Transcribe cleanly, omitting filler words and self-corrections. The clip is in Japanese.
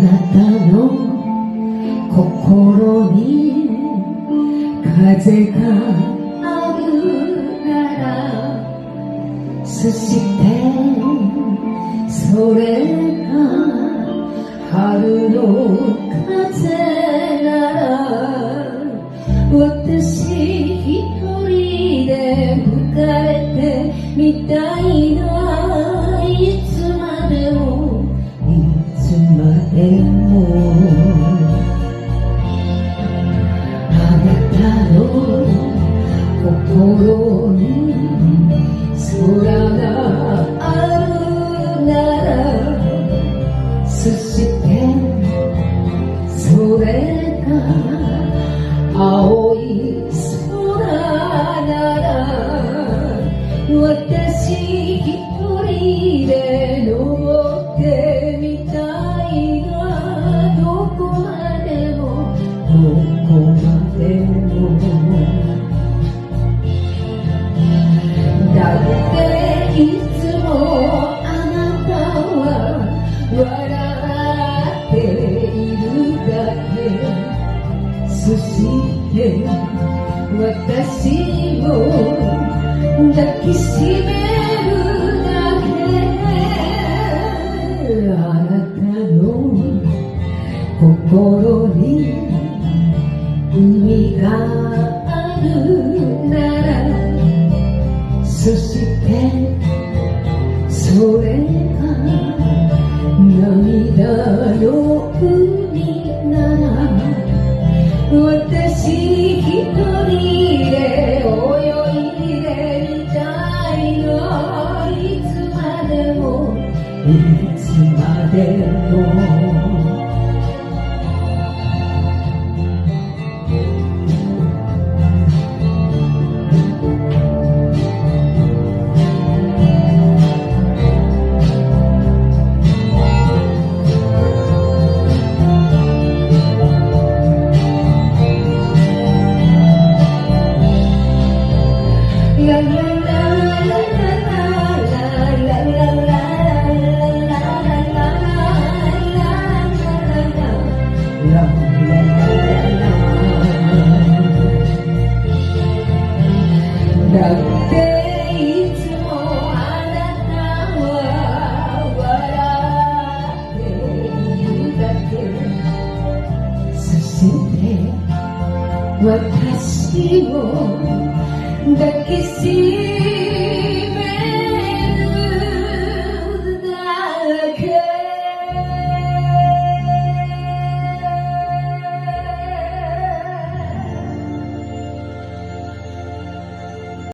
なたの心に風があるなら、そしてそれが春の風なら、私一人で吹かれてみたいな。いつまでもいつまでもあなたの心に空があるなら、そしてそれが青い空なら、私一人で登ってみたいな。どこまでもどこまでも。だっていつもあなたは笑っているだけ。そして私を抱きしめるだけ。あなたの心に海があるなら、そしてそれが涙の海なら、私一人で泳いでみたいの。いつまでもいつまでも。だっていつもあなたは笑っているだけ。そして私を抱きしめ